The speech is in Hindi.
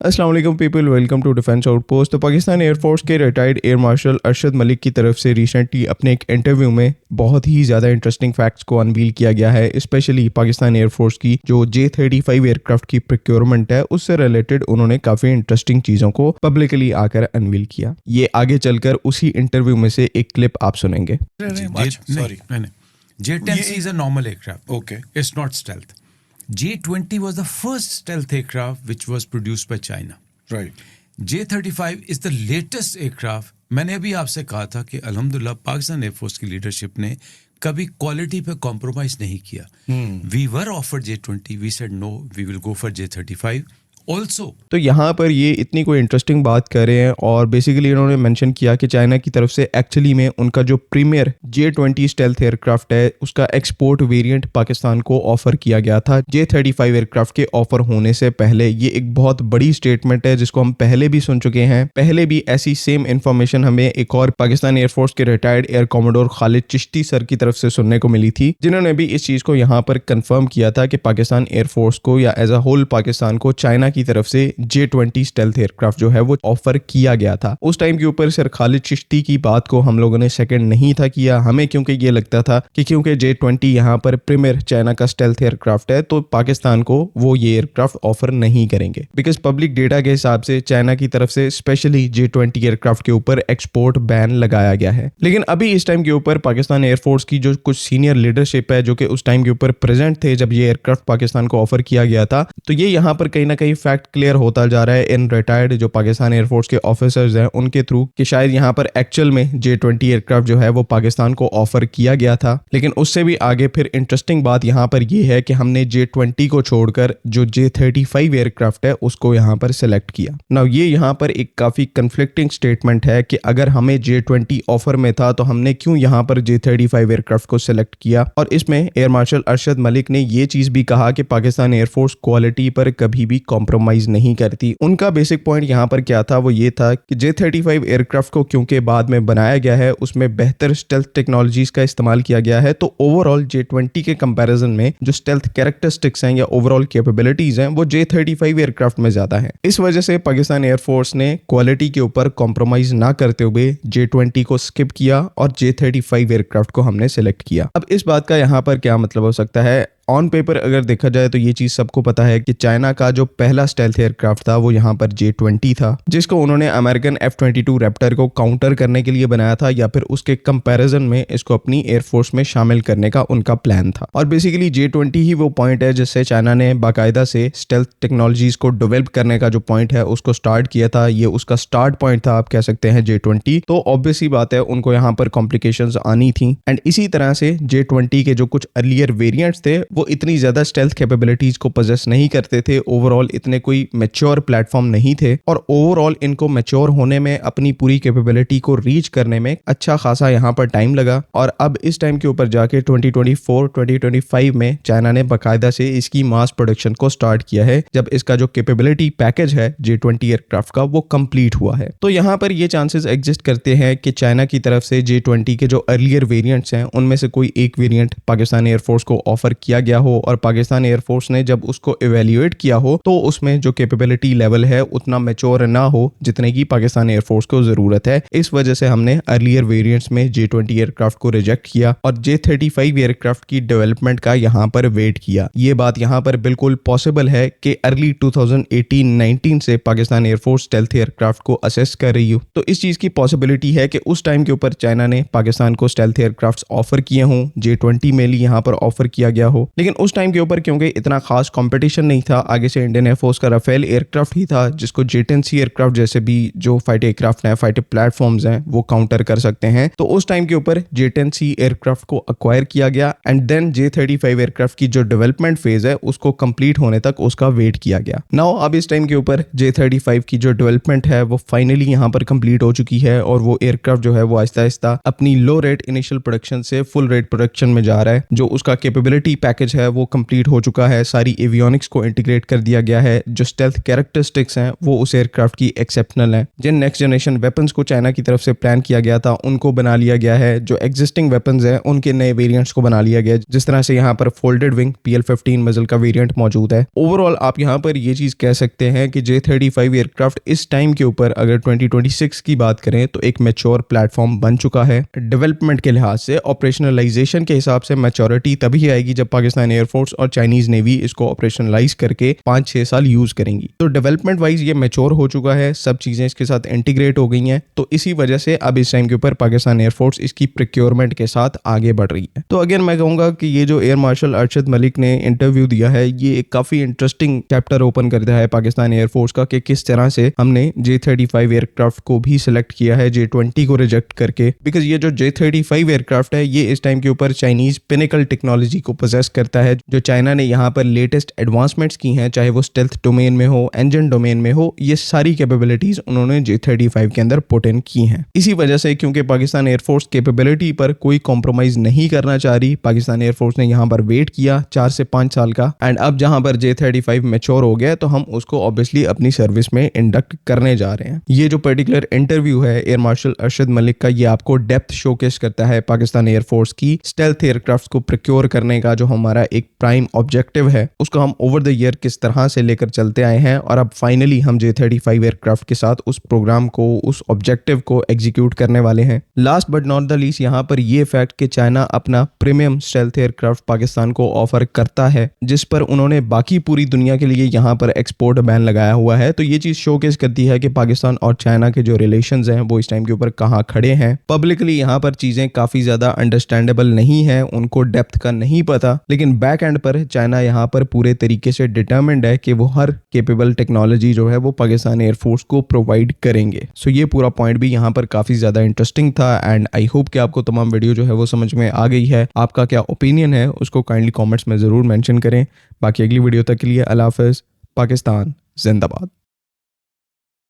अस्सलाम वालेकुम people, welcome to defence outpost. तो पाकिस्तान एयरफोर्स के retired air marshal Arshad Malik की तरफ से रिसेंटली अपने एक इंटरव्यू में बहुत ही ज़्यादा इंटरेस्टिंग फैक्ट्स को अनवील किया गया है। स्पेशली पाकिस्तान एयरफोर्स की जो J-35 एयरक्राफ्ट की प्रोक्योरमेंट है उससे रिलेटेड उन्होंने काफ़ी इंटरेस्टिंग चीज़ों को पब्लिकली आकर अनवील किया। ये आगे चलकर उसी इंटरव्यू में से एक क्लिप आप सुनेंगे। J-10C is a normal aircraft. Okay. It's not stealth. J-20 was the first stealth aircraft which was produced by China. Right. J-35 is the latest aircraft. मैंने अभी आपसे कहा था कि अल्हम्दुलिल्लाह पाकिस्तान एयरफोर्स की लीडरशिप ने कभी क्वालिटी पे कॉम्प्रोमाइज नहीं किया. We were offered J-20. We said no, we will go for J-35. Also, तो यहाँ पर ये इतनी कोई इंटरेस्टिंग बात कर रहे हैं और बेसिकली इन्होंने मेंशन किया कि चाइना की तरफ से एक्चुअली में उनका जो प्रीमियर J-20 स्टेल्थ एयरक्राफ्ट है उसका एक्सपोर्ट वेरिएंट पाकिस्तान को ऑफर किया गया था J-35 एयरक्राफ्ट के ऑफर होने से पहले। ये एक बहुत बड़ी स्टेटमेंट है जिसको हम पहले भी सुन चुके हैं। पहले भी ऐसी सेम इन्फॉर्मेशन हमें एक और पाकिस्तान एयरफोर्स के retired air commodore Khalid Chishti sir की तरफ से सुनने को मिली थी, जिन्होंने भी इस चीज को यहाँ पर कंफर्म किया था कि पाकिस्तान एयरफोर्स को या एज अ होल पाकिस्तान को चाइना की तरफ से J-20 स्टेल्थ एयरक्राफ्ट जो है वो ऑफर किया गया था। उस टाइम के ऊपर सर खालिद चिश्ती की बात को हम लोगों ने सेकंड नहीं था किया, हमें क्योंकि ये लगता था कि क्योंकि J-20 यहाँ पर प्रीमियर चाइना का स्टेल्थ एयरक्राफ्ट है तो पाकिस्तान को वो ये एयरक्राफ्ट ऑफर नहीं करेंगे, बिकॉज पब्लिक डेटा के हिसाब से चाइना की तरफ से स्पेशली J-20 एयरक्राफ्ट के ऊपर एक्सपोर्ट बैन लगाया गया है। लेकिन अभी इस टाइम के ऊपर पाकिस्तान एयरफोर्स की जो कुछ सीनियर लीडरशिप है जो कि उस टाइम के ऊपर प्रेजेंट थे जब ये एयरक्राफ्ट पाकिस्तान को ऑफर किया गया था, तो ये यहाँ पर कहीं ना कहीं फैक्ट क्लियर होता जा रहा है इन रिटायर्ड जो पाकिस्तान एयरफोर्स के ऑफिसर्स हैं उनके थ्रू कि शायद यहाँ पर एक्चुअल में J-20 एयरक्राफ्ट जो है वो पाकिस्तान को ऑफर किया गया था। लेकिन उससे भी आगे फिर इंटरेस्टिंग बात यहाँ पर ये है कि हमने J-20 को छोड़कर जो J-35 एयरक्राफ्ट है उसको यहाँ पर सिलेक्ट किया। नाउ ये यहाँ पर एक काफी कंफ्लिक्टिंग स्टेटमेंट है कि अगर हमें J-20 ऑफर में था तो हमने क्यों यहाँ पर J-35 एयरक्राफ्ट को सिलेक्ट किया। और इसमें एयर मार्शल अरशद मलिक ने ये चीज भी कहा कि पाकिस्तान एयरफोर्स क्वालिटी पर कभी भी कॉम्प्रोमाइज नहीं करती। उनका बेसिक पॉइंट यहाँ पर क्या था, वो ये था कि J-35 एयरक्राफ्ट को क्योंकि बाद में बनाया गया है उसमें बेहतर स्टेल्थ टेक्नोलॉजीज का इस्तेमाल किया गया है, तो ओवरऑल J-20 के कंपैरिजन में जो स्टेल्थ कैरेक्टरिस्टिक्स हैं या ओवरऑल कैपेबिलिटीज हैं वो J-35 एयरक्राफ्ट में ज्यादा है। इस वजह से पाकिस्तान एयरफोर्स ने क्वालिटी के ऊपर कॉम्प्रोमाइज ना करते हुए J-20 को स्किप किया और J-35 एयरक्राफ्ट को हमने सिलेक्ट किया। अब इस बात का यहाँ पर क्या मतलब हो सकता है, ऑन पेपर अगर देखा जाए तो ये चीज सबको पता है कि चाइना का जो पहला स्टेल्थ एयरक्राफ्ट था वो यहाँ पर J-20 था, जिसको उन्होंने अमेरिकन F-22 रैप्टर को काउंटर करने के लिए बनाया था या फिर उसके कंपैरिजन में इसको अपनी एयरफोर्स में शामिल करने का उनका प्लान था। और बेसिकली J-20 ही वो पॉइंट है जिससे चाइना ने बाकायदा से स्टेल्थ टेक्नोलॉजीज को डेवलप करने का जो पॉइंट है उसको स्टार्ट किया था। ये उसका स्टार्ट पॉइंट था आप कह सकते हैं J-20। तो ऑब्वियस ही बात है उनको यहाँ पर कॉम्प्लिकेशंस आनी थी। एंड इसी तरह से J-20 के जो कुछ अर्लियर वेरिएंट्स थे वो इतनी ज्यादा स्टेल्थ कैपेबिलिटीज को पोजेस नहीं करते थे, ओवरऑल इतने कोई मैच्योर प्लेटफॉर्म नहीं थे और ओवरऑल इनको मैच्योर होने में अपनी पूरी कैपेबिलिटी को रीच करने में अच्छा खासा यहाँ पर टाइम लगा। और अब इस टाइम के ऊपर जाके 2024-2025 में चाइना ने बाकायदा से इसकी मास प्रोडक्शन को स्टार्ट किया है जब इसका जो कैपेबिलिटी पैकेज है J-20 एयरक्राफ्ट का वो कंप्लीट हुआ है। तो यहाँ पर ये चांसेस एग्जिस्ट करते हैं कि चाइना की तरफ से J-20 के जो अर्लियर वेरिएंट्स हैं उनमें से कोई एक वेरिएंट पाकिस्तान एयरफोर्स को ऑफर किया गया हो और पाकिस्तान एयरफोर्स ने जब उसको इवेल्युएट किया हो तो उसमें जो कैपेबिलिटी लेवल है उतना मैच्योर ना हो जितने की पाकिस्तान एयरफोर्स को जरूरत है। इस वजह से हमने अर्लियर वेरिएंट्स में J-20 एयरक्राफ्ट को रिजेक्ट किया और J-35 एयरक्राफ्ट की डेवलपमेंट का यहाँ पर वेट किया। ये बात यहाँ पर बिल्कुल पॉसिबल है कि अर्ली 2018-19 से पाकिस्तान एयरफोर्स स्टेल्थ एयरक्राफ्ट को असेस कर रही हो, तो इस चीज की पॉसिबिलिटी है कि उस टाइम के ऊपर चाइना ने पाकिस्तान को स्टेल्थ एयरक्राफ्ट ऑफर किए हों, J-20 मेनली यहाँ पर ऑफर किया गया हो। लेकिन उस टाइम के ऊपर क्योंकि इतना खास कंपटीशन नहीं था, आगे से इंडियन एयरफोर्स का राफेल एयरक्राफ्ट ही था जिसको J-10C एयरक्राफ्ट जैसे भी जो फाइटर एयरक्राफ्ट हैं, फाइटर प्लेटफॉर्म्स हैं वो काउंटर कर सकते हैं। तो उस टाइम के ऊपर J-10C एयरक्राफ्ट को अक्वायर किया गया एंड देन J-35 एयरक्राफ्ट की जो डेवलपमेंट फेज है उसको कंप्लीट होने तक उसका वेट किया गया। नाउ अब इस टाइम के ऊपर J-35 की जो डेवलपमेंट है वो फाइनली यहाँ पर कंप्लीट हो चुकी है और वो एयरक्राफ्ट जो है वो आहिस्ता आहिस्ता अपनी लो रेट इनिशियल प्रोडक्शन से फुल रेट प्रोडक्शन में जा रहा है। जो उसका कैपेबिलिटी पैकेज है वो कंप्लीट हो चुका है, सारी एवियोनिक्स को इंटीग्रेट कर दिया गया है, जो स्टेल्थ कैरेक्टरिस्टिक्स हैं वो उस एयरक्राफ्ट की एक्सेप्शनल हैं, जिन नेक्स्ट जनरेशन वेपन्स को चाइना की तरफ से प्लान किया गया था उनको बना लिया गया है, जो एग्जिस्टिंग वेपन्स हैं उनके नए वेरिएंट्स को बना लिया गया है, जिस तरह से यहाँ पर फोल्डेड विंग PL-15 मिसाइल का वेरिएंट मौजूद है। ओवरऑल आप यहाँ पर ये चीज कह सकते हैं कि J-35 एयरक्राफ्ट इस टाइम के ऊपर अगर 2026 की बात करें तो एक मैच्योर प्लेटफॉर्म बन चुका है। डेवलपमेंट के लिहाज से, ऑपरेशनलाइजेशन के हिसाब से मैच्योरिटी तभी आएगी जब पाकिस्तान एयरफोर्स और चाइनीज नेवी इसको ऑपरेशनलाइज करके 5-6 साल यूज करेंगी। तो डेवलपमेंट वाइज ये मैच्योर हो चुका है, सब चीजें इसके साथ इंटीग्रेट हो गई हैं, तो इसी वजह से अब इस टाइम के ऊपर पाकिस्तान एयरफोर्स इसकी प्रोक्योरमेंट के साथ आगे बढ़ रही है। तो अगेन मैं कहूंगा कि ये जो एयर मार्शल अरशद मलिक ने इंटरव्यू दिया है ये एक काफी इंटरेस्टिंग चैप्टर ओपन करता है पाकिस्तान एयरफोर्स का, कि किस तरह से हमने J-35 एयरक्राफ्ट को भी सिलेक्ट किया है J-20 को रिजेक्ट करके, बिकॉज ये जो J-35 एयरक्राफ्ट है ये इस टाइम के ऊपर चाइनीज पिनिकल टेक्नोलॉजी को पोजेस करता है, जो चाइना ने यहाँ पर लेटेस्ट एडवांसमेंट्स की हैं, चाहे वो स्टेल्थ डोमेन में हो, इंजन डोमेन में हो, ये सारी कैपेबिलिटीज उन्होंने J-35 के अंदर पुट इन की हैं। इसी वजह से क्योंकि पाकिस्तान एयरफोर्स कैपेबिलिटी पर कोई कॉम्प्रोमाइज नहीं करना चाह रही, पाकिस्तान एयरफोर्स ने यहाँ पर वेट किया 4 से 5 साल का, एंड अब जहाँ पर J-35 मैच्योर हो गया तो हम उसको ऑब्वियसली अपनी सर्विस में इंडक्ट करने जा रहे हैं। ये जो पर्टिकुलर इंटरव्यू है एयर मार्शल अरशद मलिक का, ये आपको डेप्थ शोकेस करता है पाकिस्तान एयरफोर्स की स्टेल्थ एयरक्राफ्ट को प्रोक्योर करने का जो हमारा एक प्राइम ऑब्जेक्टिव है, उसको हम ओवर द ईयर किस तरह से लेकर चलते आए हैं, और अब फाइनली हम J-35 एयरक्राफ्ट के साथ उस प्रोग्राम को, उस ऑब्जेक्टिव को एग्जीक्यूट करने वाले हैं। Last but not the least यहाँ पर ये फैक्ट कि चाइना अपना प्रीमियम स्टेल्थ एयरक्राफ्ट पाकिस्तान को ऑफर करता है, जिस पर उन्होंने बाकी पूरी दुनिया के लिए यहाँ पर एक्सपोर्ट बैन लगाया हुआ है, तो ये चीज शोकेस करती है कि पाकिस्तान और चाइना के जो रिलेशंस हैं वो इस टाइम के ऊपर कहाँ खड़े हैं। पब्लिकली यहाँ पर चीजें काफी ज्यादा अंडरस्टैंडेबल नहीं है, उनको डेप्थ का नहीं पता, लेकिन बैक एंड पर चाइना यहाँ पर पूरे तरीके से डिटर्मिन्ड है कि वो हर केपेबल टेक्नोलॉजी जो है वो पाकिस्तान एयरफोर्स को प्रोवाइड करेंगे। सो ये पूरा पॉइंट भी यहाँ पर काफी ज्यादा इंटरेस्टिंग था, एंड आई होप कि आपको तमाम वीडियो जो है वो समझ में आ गई है। आपका क्या ओपिनियन है उसको काइंडली कॉमेंट्स में जरूर मेंशन करें। बाकी अगली वीडियो तक के लिए अल्लाह हाफिज़। पाकिस्तान जिंदाबाद।